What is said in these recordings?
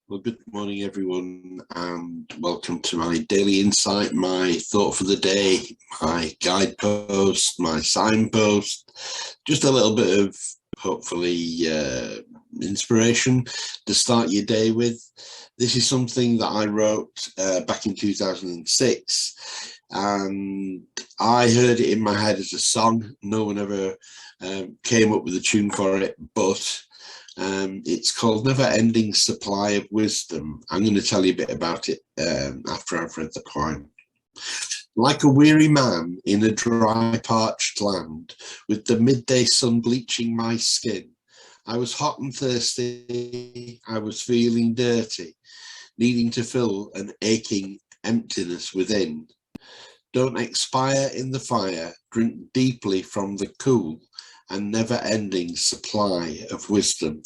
Well, good morning, everyone, and welcome to my daily insight, my thought for the day, my guidepost, my signpost, just a little bit of hopefully inspiration to start your day with. This is something that I wrote back in 2006, and I heard it in my head as a song. No one ever came up with a tune for it, but it's called Never Ending Supply of Wisdom. I'm going to tell you a bit about it after I've read the poem. Like a weary man in a dry, parched land, with the midday sun bleaching my skin, I was hot and thirsty, I was feeling dirty, needing to fill an aching emptiness within. Don't expire in the fire, drink deeply from the cool and never-ending supply of wisdom.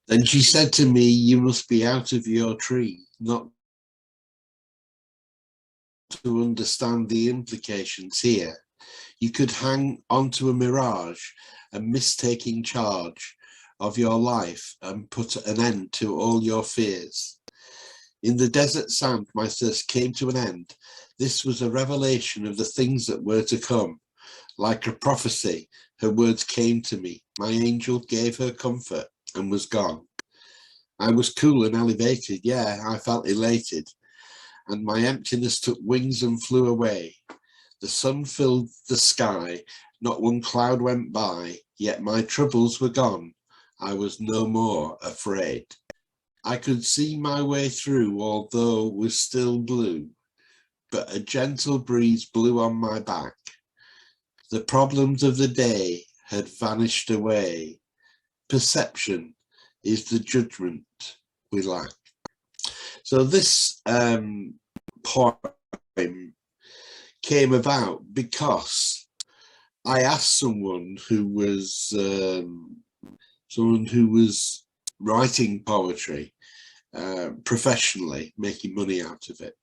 Then she said to me, you must be out of your tree, not to understand the implications here. You could hang onto a mirage, a mistaking charge of your life and put an end to all your fears. In the desert sand, my thirst came to an end. This was a revelation of the things that were to come. Like a prophecy, her words came to me. My angel gave her comfort and was gone. I was cool and elevated. Yeah, I felt elated. And my emptiness took wings and flew away. The sun filled the sky. Not one cloud went by, yet my troubles were gone. I was no more afraid. I could see my way through, although it was still blue, but a gentle breeze blew on my back. The problems of the day had vanished away. Perception is the judgment we lack. So this poem came about because I asked someone who was writing poetry professionally, making money out of it.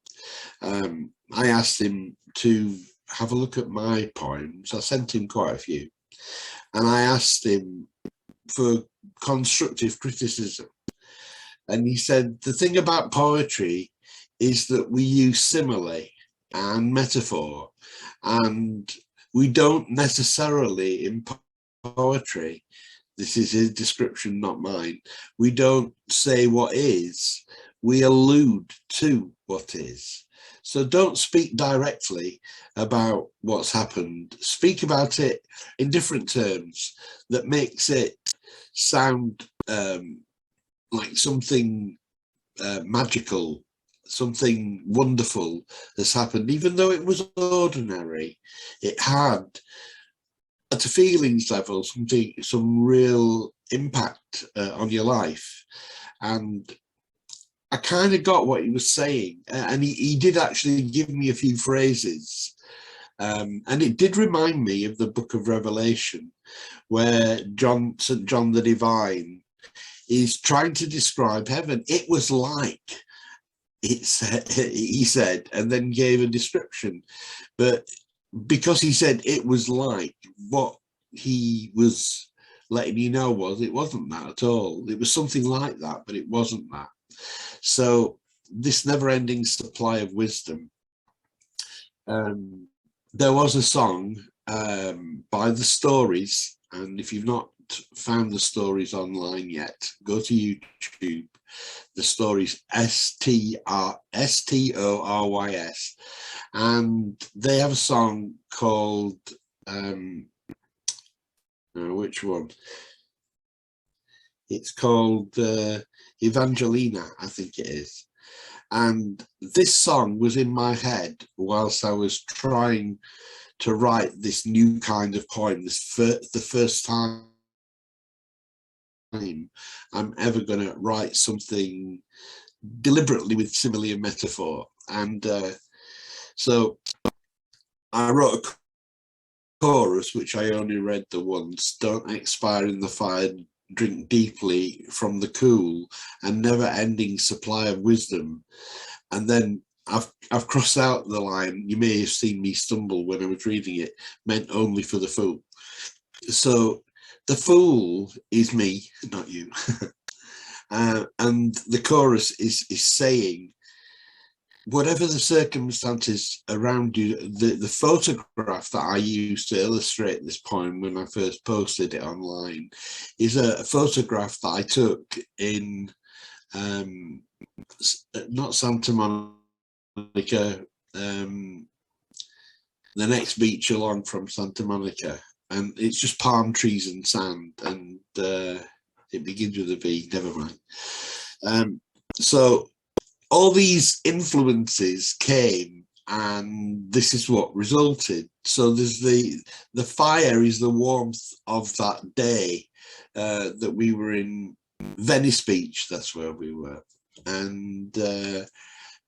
I asked him to have a look at my poems. I sent him quite a few, and I asked him for constructive criticism. And he said, the thing about poetry is that we use simile and metaphor, and we don't necessarily in poetry, this is his description, not mine, we don't say what is, we allude to what is. So don't speak directly about what's happened. Speak about it in different terms that makes it sound like something magical, something wonderful has happened, even though it was ordinary. It had, at a feelings level, some real impact on your life. And I kind of got what he was saying, and he did actually give me a few phrases, and it did remind me of the Book of Revelation, where St. John the Divine is trying to describe heaven. It was like, he said, and then gave a description. But because he said it was like, what he was letting you know was it wasn't that at all. It was something like that, but it wasn't that. So this never-ending supply of wisdom. There was a song by The Stories, and if you've not found The Stories online yet, go to YouTube. The Stories, STORYS, and they have a song called which one? It's called Evangelina, I think it is. And this song was in my head whilst I was trying to write this new kind of poem, the first time I'm ever going to write something deliberately with simile and metaphor. And so I wrote a chorus, which I only read the once. Don't expire in the fire, drink deeply from the cool and never-ending supply of wisdom. And then I've crossed out the line, you may have seen me stumble when I was reading it, meant only for the fool. So The fool is me, not you. And the chorus is saying, whatever the circumstances around you, the photograph that I used to illustrate this poem when I first posted it online is a photograph that I took in not Santa Monica, the next beach along from Santa Monica, and it's just palm trees and sand, and it begins with a V, never mind. So all these influences came, and this is what resulted. So there's the fire is the warmth of that day that we were in Venice Beach. That's where we were, and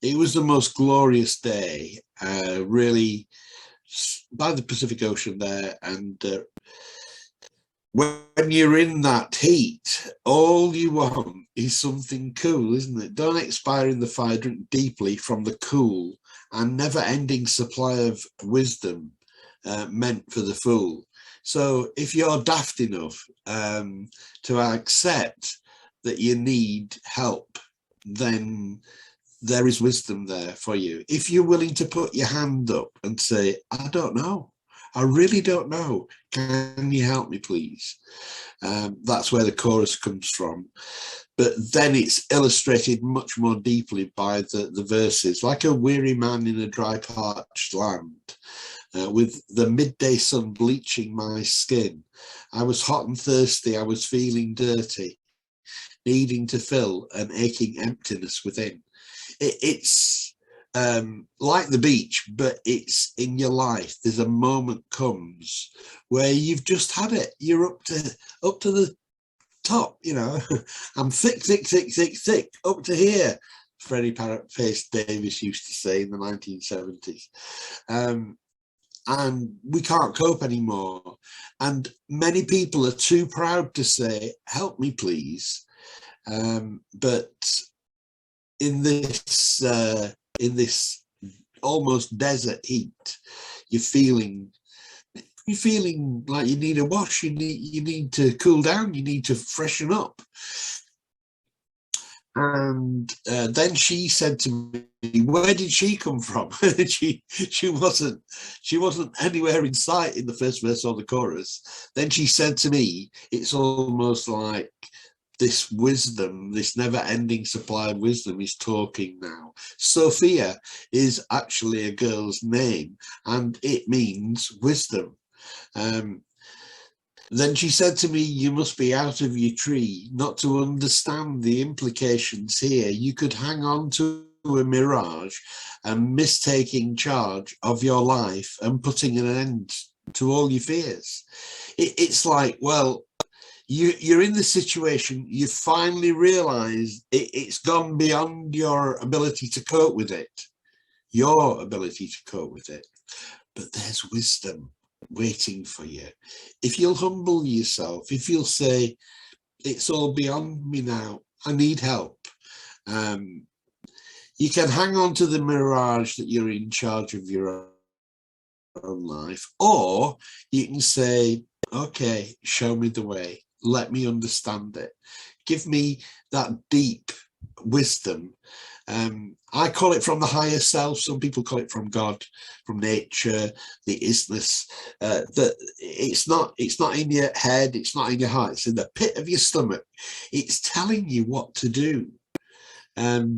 it was the most glorious day, really, by the Pacific Ocean there. And when you're in that heat, all you want is something cool, isn't it? Don't expire in the fire, drink deeply from the cool and never-ending supply of wisdom meant for the fool. So if you're daft enough to accept that you need help, then there is wisdom there for you. If you're willing to put your hand up and say, I don't know, I really don't know, can you help me please? That's where the chorus comes from. But then it's illustrated much more deeply by the verses. Like a weary man in a dry parched land, with the midday sun bleaching my skin. I was hot and thirsty, I was feeling dirty, needing to fill an aching emptiness within. It's like the beach, but it's in your life. There's a moment comes where you've just had it. You're up to the top, you know. I'm thick, up to here. Freddie Parrot-Face Davis used to say in the 1970s. And we can't cope anymore. And many people are too proud to say, help me, please. But in this almost desert heat, you're feeling like you need a wash. You need to cool down. You need to freshen up. And then she said to me, where did she come from? she wasn't anywhere in sight in the first verse or the chorus. Then she said to me, it's almost like this wisdom, this never-ending supply of wisdom is talking now. Sophia is actually a girl's name, and it means wisdom. Then she said to me, you must be out of your tree not to understand the implications here. You could hang on to a mirage and mistaking charge of your life and putting an end to all your fears. It's like, well, you're in the situation, you finally realize it's gone beyond your ability to cope with it, but there's wisdom waiting for you. If you'll humble yourself, if you'll say, it's all beyond me now, I need help, you can hang on to the mirage that you're in charge of your own life, or you can say, okay, show me the way. Let me understand it. Give me that deep wisdom. I call it from the higher self. Some people call it from God, from nature, the isness. That it's not in your head. It's not in your heart. It's in the pit of your stomach. It's telling you what to do.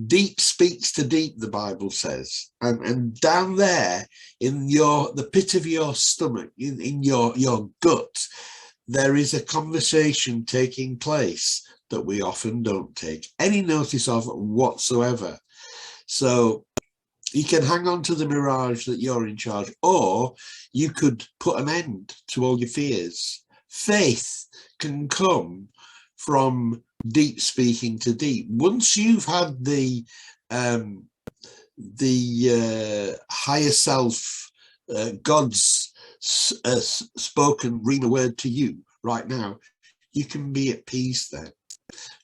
Deep speaks to deep, the Bible says, and down there in the pit of your stomach, in your gut, there is a conversation taking place that we often don't take any notice of whatsoever. So you can hang on to the mirage that you're in charge, or you could put an end to all your fears. Faith can come from deep speaking to deep. Once you've had the higher self, God's spoken Rhema word to you right now, you can be at peace then.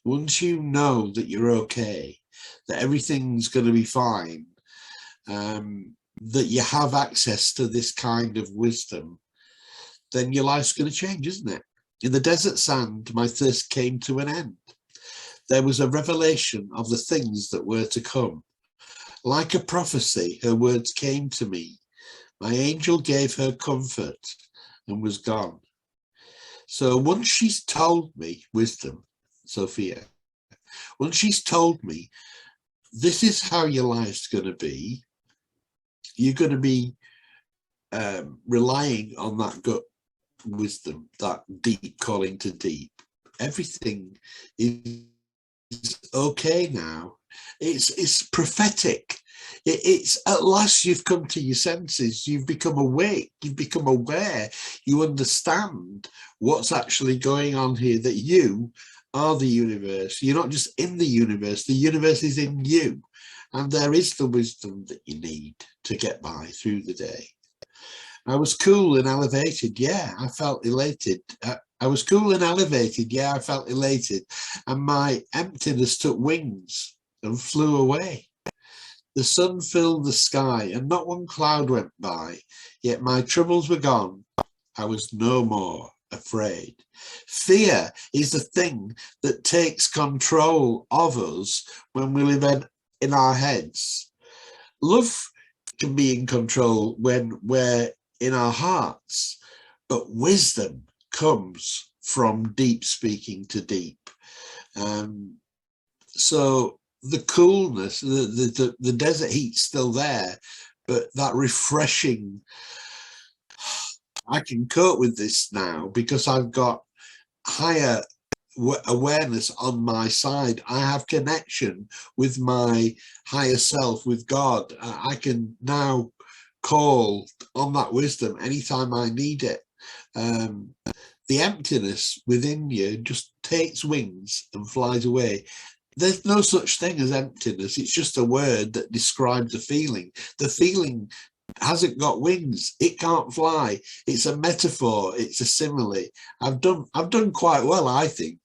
Once you know that you're okay, that everything's going to be fine, that you have access to this kind of wisdom, then your life's going to change, isn't it? In the desert sand, my thirst came to an end. There was a revelation of the things that were to come. Like a prophecy, her words came to me. My angel gave her comfort and was gone. So once she's told me, wisdom, Sophia, once she's told me, this is how your life's going to be, you're going to be relying on that gut wisdom, that deep calling to deep. Everything is okay now. It's prophetic. It's at last you've come to your senses, you've become awake, you've become aware, you understand what's actually going on here, that you are the universe. You're not just in the universe is in you, and there is the wisdom that you need to get by through the day. I was cool and elevated. Yeah, I felt elated. I was cool and elevated. Yeah, I felt elated. And my emptiness took wings and flew away. The sun filled the sky and not one cloud went by. Yet my troubles were gone. I was no more afraid. Fear is the thing that takes control of us when we live in our heads. Love can be in control when we're in our hearts, but wisdom comes from deep speaking to deep. So the coolness, the desert heat's still there, but that refreshing, I can cope with this now because I've got higher awareness on my side. I have connection with my higher self, with God. I can now call on that wisdom anytime I need it. The emptiness within you just takes wings and flies away. There's no such thing as emptiness. It's just a word that describes a feeling. The feeling hasn't got wings. It can't fly. It's a metaphor. It's a simile. I've done quite well, I think,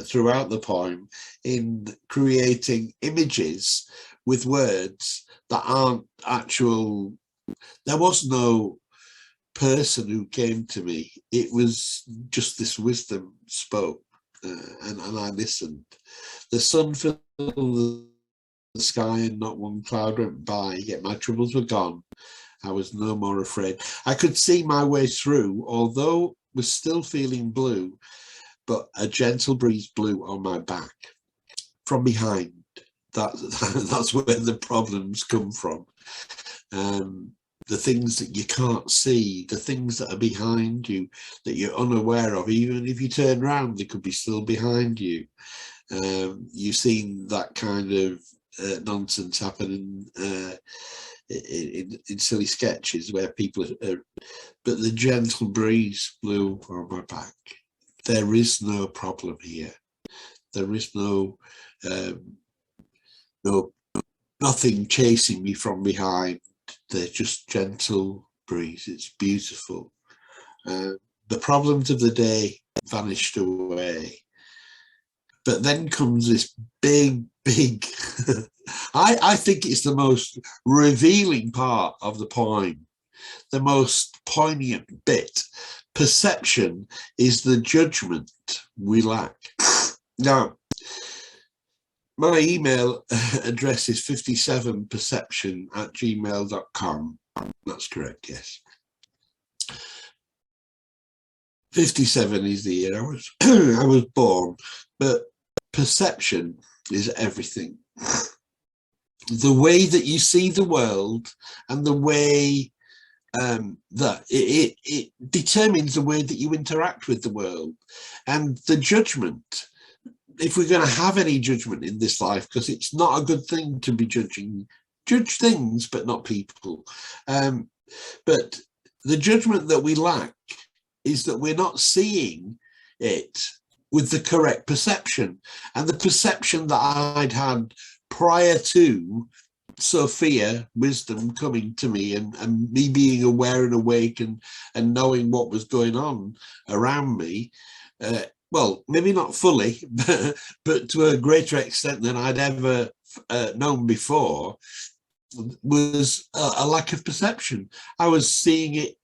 throughout the poem in creating images with words that aren't actual. There was no person who came to me. It was just this wisdom spoke, and I listened. The sun filled the sky and not one cloud went by, yet my troubles were gone. I was no more afraid. I could see my way through, although was still feeling blue, but a gentle breeze blew on my back from behind. That's where the problems come from. The things that you can't see, the things that are behind you that you're unaware of, even if you turn around, they could be still behind you. You've seen that kind of nonsense happen in silly sketches where people are, but the gentle breeze blew on my back. There is no problem here. There is nothing chasing me from behind. They're just gentle breeze. It's beautiful. The problems of the day vanished away. But then comes this big I think it's the most revealing part of the poem, the most poignant bit. Perception is the judgment we lack. Now, my email address is 57perception@gmail.com. That's correct, yes. 57 is the year I was born, but perception is everything. The way that you see the world and the way that it determines the way that you interact with the world. And the judgment, if we're going to have any judgment in this life, because it's not a good thing to be judge things, but not people. But the judgment that we lack is that we're not seeing it with the correct perception. And the perception that I'd had prior to Sophia, wisdom coming to me and me being aware and awake and knowing what was going on around me, well, maybe not fully, but to a greater extent than I'd ever known before, was a lack of perception. I was seeing it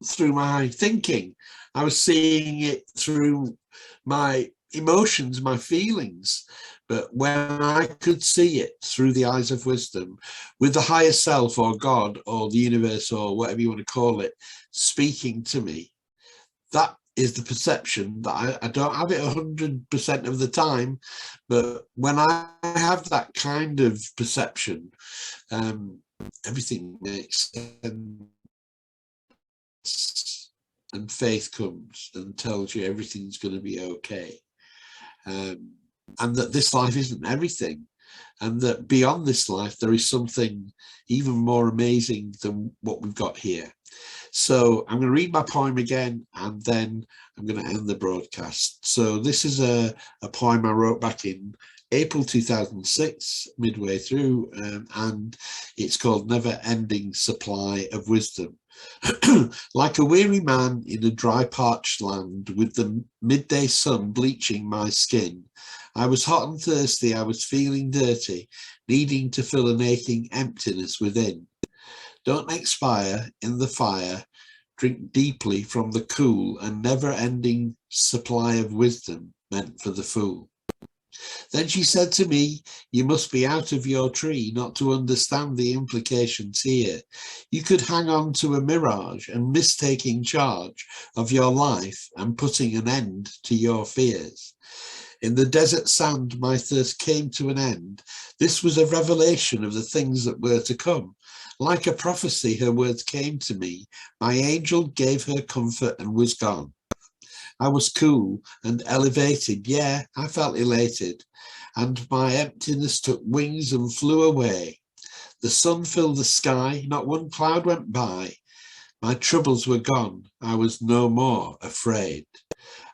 through my thinking. I was seeing it through my emotions, my feelings. But when I could see it through the eyes of wisdom, with the higher self or God or the universe or whatever you want to call it, speaking to me, that is the perception that I don't have it 100% of the time. But when I have that kind of perception, everything makes sense. And faith comes and tells you everything's going to be okay. And that this life isn't everything, and that beyond this life there is something even more amazing than what we've got here. So I'm going to read my poem again, and then I'm going to end the broadcast. So this is a poem I wrote back in April 2006, midway through, and it's called Never Ending Supply of Wisdom. Like a weary man in a dry, parched land, with the midday sun bleaching my skin, I was hot and thirsty, I was feeling dirty, needing to fill an aching emptiness within. Don't expire in the fire, drink deeply from the cool and never-ending supply of wisdom meant for the fool. Then she said to me, you must be out of your tree not to understand the implications here. You could hang on to a mirage and miss taking charge of your life and putting an end to your fears. In the desert sand, my thirst came to an end. This was a revelation of the things that were to come. Like a prophecy, her words came to me. My angel gave her comfort and was gone. I was cool and elevated. Yeah, I felt elated. And my emptiness took wings and flew away. The sun filled the sky. Not one cloud went by. My troubles were gone. I was no more afraid.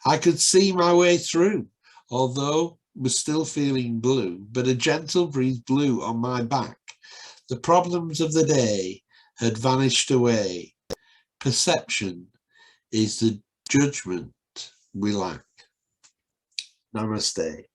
I could see my way through, although was still feeling blue, but a gentle breeze blew on my back. The problems of the day had vanished away. Perception is the judgment we lack. Namaste.